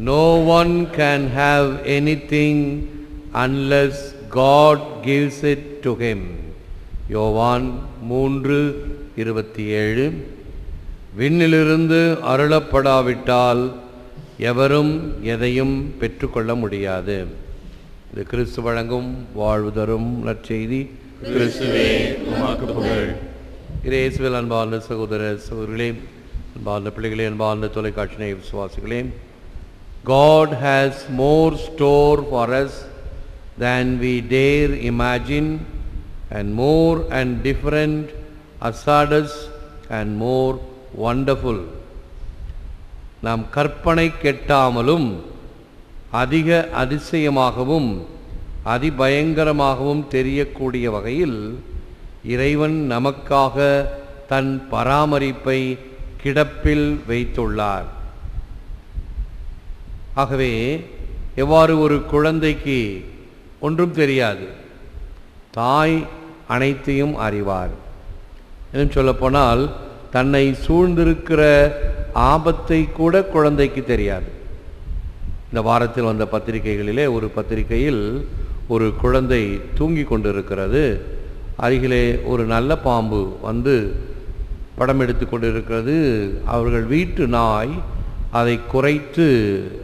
No one can have anything unless God gives it to him. யோவான் 3:27. விண்ணிலிருந்து அருளப்படாவிட்டால் எவரும் எதையும் பெற்றுக்கொள்ள முடியாது. இது கிறிஸ்து வழங்கும் வாழ்வு தரும் நற்செய்தி. கிறிஸ்துவே உமக்கு புகழ். இயேசுவில் அன்பார்ந்த சகோதர சகோதரிகளே, அன்பார்ந்த பிள்ளைகளே, அன்பார்ந்த தொலைக்காட்சி நேய விசுவாசிகளே, God has more store for us than we dare imagine, and more and different, hazardous and more wonderful. நாம் கற்பனை கெட்டாமலும் அதிக அதிசயமாகவும் அதிபயங்கரமாகவும் தெரியக்கூடிய வகையில் இறைவன் நமக்காக தன் பராமரிப்பை கிடப்பில் வைத்துள்ளார். ஆகவே எவ்வாறு ஒரு குழந்தைக்கு ஒன்றும் தெரியாது, தாய் அனைத்தையும் அறிவார். இன்னும் சொல்லப்போனால் தன்னை சூழ்ந்திருக்கிற ஆபத்தை கூட குழந்தைக்கு தெரியாது. இந்த வாரத்தில் வந்த பத்திரிகைகளிலே ஒரு பத்திரிகையில் ஒரு குழந்தை தூங்கி கொண்டிருக்கிறது. அருகிலே ஒரு நல்ல பாம்பு வந்து படம் எடுத்து கொண்டிருக்கிறது. அவர்கள் வீட்டு நாய் அதை குறைத்து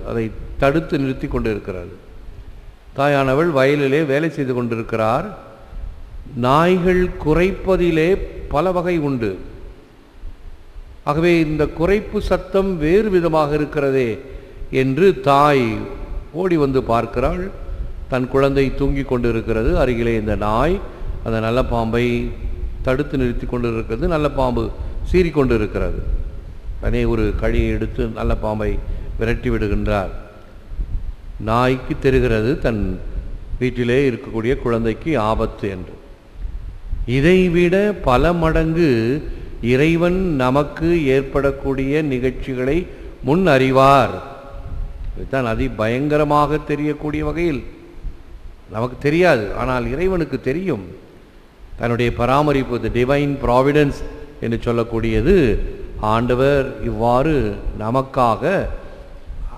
அதை தடுத்து நிறுத்தி கொண்டிருக்கிறது. தாயானவள் வயலிலே வேலை செய்து கொண்டிருக்கிறார். நாய்கள் குறைப்பதிலே பல வகை உண்டு. ஆகவே இந்த குறைப்பு சத்தம் வேறு விதமாக இருக்கிறதே என்று தாய் ஓடி வந்து பார்க்கிறாள். தன் குழந்தை தூங்கி கொண்டிருக்கிறது. அருகிலே இந்த நாய் அந்த நல்ல பாம்பை தடுத்து நிறுத்தி கொண்டிருக்கிறது. நல்ல பாம்பு சீறிக்கொண்டிருக்கிறது. தனே ஒரு கழியை எடுத்து நல்ல பாம்பை விரட்டி விடுகின்றார். நாய்க்கு தெரிகிறது தன் வீட்டிலே இருக்கக்கூடிய குழந்தைக்கு ஆபத்து என்று. இதைவிட பல மடங்கு இறைவன் நமக்கு ஏற்படக்கூடிய நிகழ்ச்சிகளை முன் அறிவார். இதுதான் அதிபயங்கரமாக தெரியக்கூடிய வகையில் நமக்கு தெரியாது, ஆனால் இறைவனுக்கு தெரியும். தன்னுடைய பராமரிப்பு, தி டிவைன் ப்ராவிடன்ஸ் என்று சொல்லக்கூடியது, ஆண்டவர் இவ்வாறு நமக்காக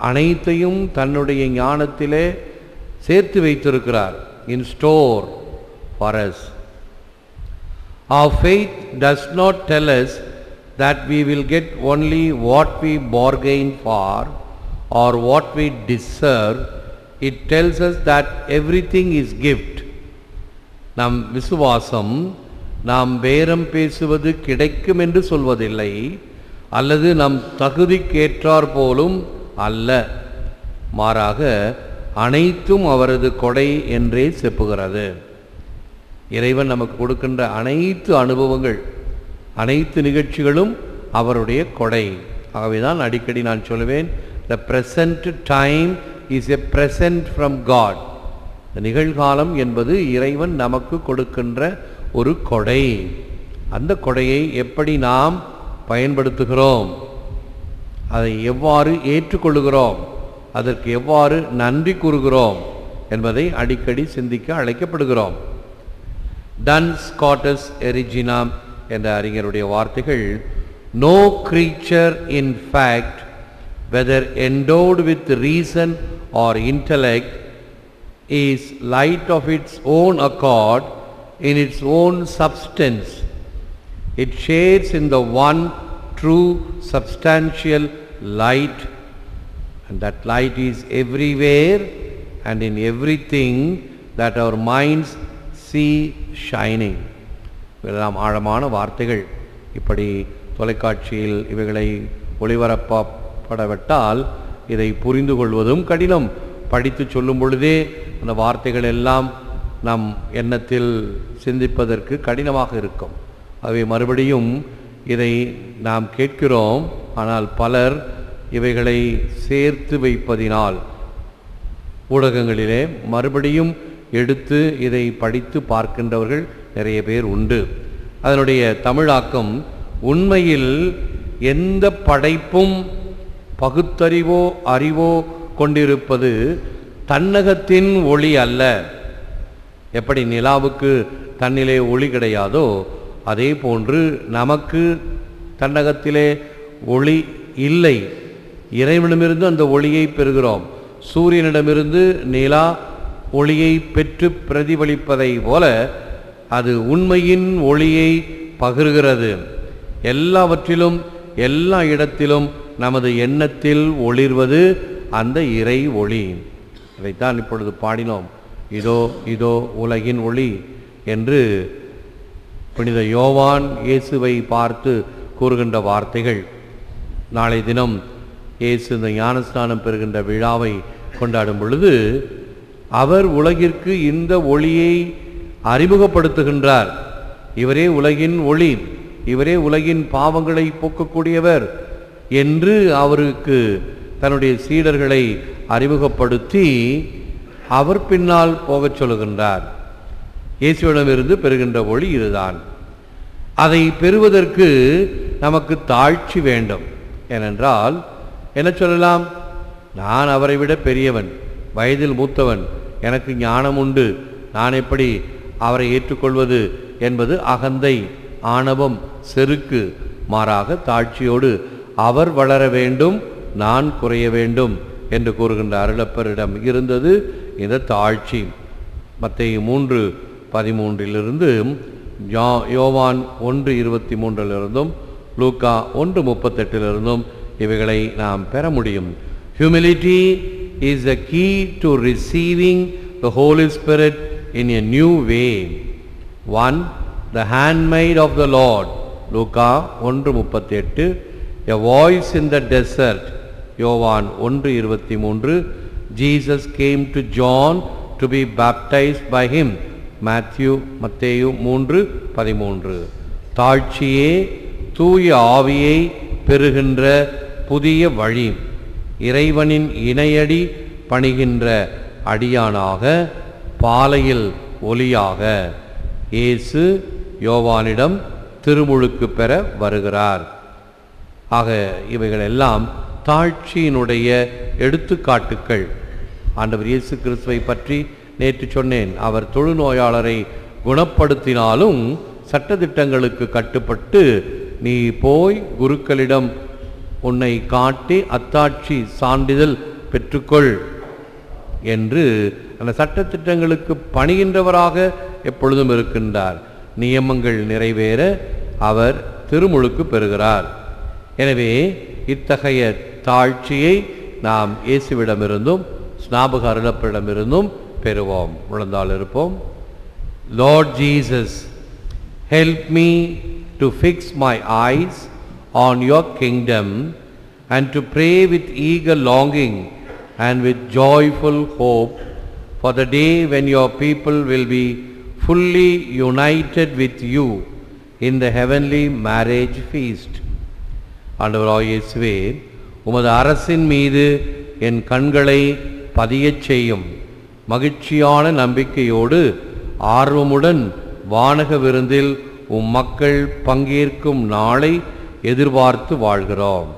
அனைத்தையும் தன்னுடைய ஞானத்திலே சேர்த்து வைத்திருக்கிறார். In store for us. Our faith does not tell us that we will get only what we bargain for or what we deserve. It tells us that everything is gift. நம் விசுவாசம் நாம் பேரம் பேசுவது கிடைக்கும் என்று சொல்வதில்லை, அல்லது நம் தகுதிக்கேற்றார் போலும் அல்ல. மாறாக அனைத்தும் அவரது கொடை என்றே செப்புகிறது. இறைவன் நமக்கு கொடுக்கின்ற அனைத்து அனுபவங்கள், அனைத்து நிகழ்ச்சிகளும் அவருடைய கொடை. ஆகவே தான் அடிக்கடி நான் சொல்லுவேன், the present time is a present from God. இந்த நிகழ்காலம் என்பது இறைவன் நமக்கு கொடுக்கின்ற ஒரு கொடை. அந்த கொடையை எப்படி நாம் பயன்படுத்துகிறோம், அதை எவ்வாறு ஏற்றுக்கொள்ளுகிறோம், அதற்கு எவ்வாறு நன்றி கூறுகிறோம் என்பதை அடிக்கடி சிந்திக்க அழைக்கப்படுகிறோம். டன்ஸ் ஸ்காட்டஸ் எரிஜினாம் என்ற அறிஞருடைய வார்த்தைகள், no creature in fact, whether endowed with reason or intellect, is light of its own accord in its own substance. It shares in the one true substantial light, and that light is everywhere and in everything that our minds see shining. இதெல்லாம் ஆழமான வார்த்தைகள். இப்படி தொலைக்காட்சியில் இவைகளை ஒளிபரப்பப்படவிட்டால் இதை புரிந்து கொள்வதும் கடினம். படித்து சொல்லும் பொழுதே அந்த வார்த்தைகள் எல்லாம் நம் எண்ணத்தில் சிந்திப்பதற்கு கடினமாக இருக்கும். ஆகவே மறுபடியும் இதை நாம் கேட்கிறோம், ஆனால் பலர் இவைகளை சேர்த்து வைப்பதினால் ஊடகங்களிலே மறுபடியும் எடுத்து இதை படித்து பார்க்கின்றவர்கள் நிறைய பேர் உண்டு. அதனுடைய தமிழாக்கம், உண்மையில் எந்த படைப்பும் பகுத்தறிவோ அறிவோ கொண்டிருப்பது தன்னகத்தின் ஒளி அல்ல. எப்படி நிலாவுக்கு தன்னிலே ஒளி கிடையாதோ அதே போன்று நமக்கு தன்னகத்திலே ஒளி இல்லை. இறைவனிடமிருந்து அந்த ஒளியை பெறுகிறோம். சூரியனிடமிருந்து நிலா ஒளியை பெற்று பிரதிபலிப்பதை போல அது உண்மையின் ஒளியை பகிர்கிறது. எல்லாவற்றிலும் எல்லா இடத்திலும் நமது எண்ணத்தில் ஒளிர்வது அந்த இறை ஒளி. இதைத்தான் இப்பொழுது பாடினோம். இதோ இதோ உலகின் ஒளி என்று புனித யோவான் இயேசுவை பார்த்து கூறுகின்ற வார்த்தைகள். நாளை தினம் இயேசு இந்த ஞானஸ்நானம் பெறுகின்ற விழாவை கொண்டாடும் பொழுது அவர் உலகிற்கு இந்த ஒளியை அறிமுகப்படுத்துகின்றார். இவரே உலகின் ஒளி, இவரே உலகின் பாவங்களை போக்கக்கூடியவர் என்று அவருக்கு தன்னுடைய சீடர்களை அறிமுகப்படுத்தி அவர் பின்னால் போகச் சொல்லுகின்றார். இயேசுவிடமிருந்து பெறுகின்ற ஒளி இதுதான். அதை பெறுவதற்கு நமக்கு தாழ்ச்சி வேண்டும். ஏனென்றால் என்ன சொல்லலாம்? நான் அவரை விட பெரியவன், வயதில் மூத்தவன், எனக்கு ஞானம் உண்டு, நான் எப்படி அவரை ஏற்றுக்கொள்வது என்பது அகந்தை, ஆணவம், செருக்கு. மாறாக தாழ்ச்சியோடு அவர் வளர வேண்டும், நான் குறைய வேண்டும் என்று கூறுகின்ற அருளப்பரிடம் இருந்தது இந்த தாழ்ச்சி. மத்தேயு 3:13 யோவான் 1:23 லூக்கா 1:38 இவைகளை நாம் பெற முடியும். Humility is the key to receiving the Holy Spirit in a new way. 1. The handmaid of the Lord, Luca 1:38. A voice in the desert, யோவான் 1:23. Jesus came to John to be baptized by him, மத்தேயு 3:13. தாழ்ச்சியே தூய ஆவியை பெறுகின்ற புதிய வழி. இறைவனின் இணையடி பணிகின்ற அடியானாக, பாலையில் ஒளியாக இயேசு யோவானிடம் திருமுழுக்கு பெற வருகிறார். ஆக இவைகள் எல்லாம் தாழ்ச்சியினுடைய எடுத்துக்காட்டுக்கள். ஆண்டவர் இயேசு கிறிஸ்துவை பற்றி நேற்று சொன்னேன். அவர் தொழுநோயாளரை குணப்படுத்தினாலும் சட்டதிட்டங்களுக்கு கட்டுப்பட்டு நீ போய் குருக்களிடம் உன்னை காட்டி அத்தாட்சி சான்றிதழ் பெற்றுக்கொள் என்று அந்த சட்டத்திட்டங்களுக்கு பணிகின்றவராக எப்பொழுதும் இருக்கின்றார். நியமங்கள் நிறைவேற அவர் திருமுழுக்கு பெறுகிறார். எனவே இத்தகைய தாழ்ச்சியை நாம் இயேசுவிடமிருந்தும் ஸ்நாபக அருளப்பரிடமிருந்தும் பெறுவோம். முழந்தால் இருப்போம். Lord Jesus, help me to fix my eyes on your kingdom and to pray with eager longing and with joyful hope for the day when your people will be fully united with you in the heavenly marriage feast. ஆண்டவராகிய இயேசுவே, உமது அரசின் மீது என் கண்களை பதியச் செய்யும். மகிழ்ச்சியான நம்பிக்கையோடு ஆர்வமுடன் வானக விருந்தில் உம் மக்கள் பங்கேற்கும் நாளை எதிர்பார்த்து வாழ்கிறோம்.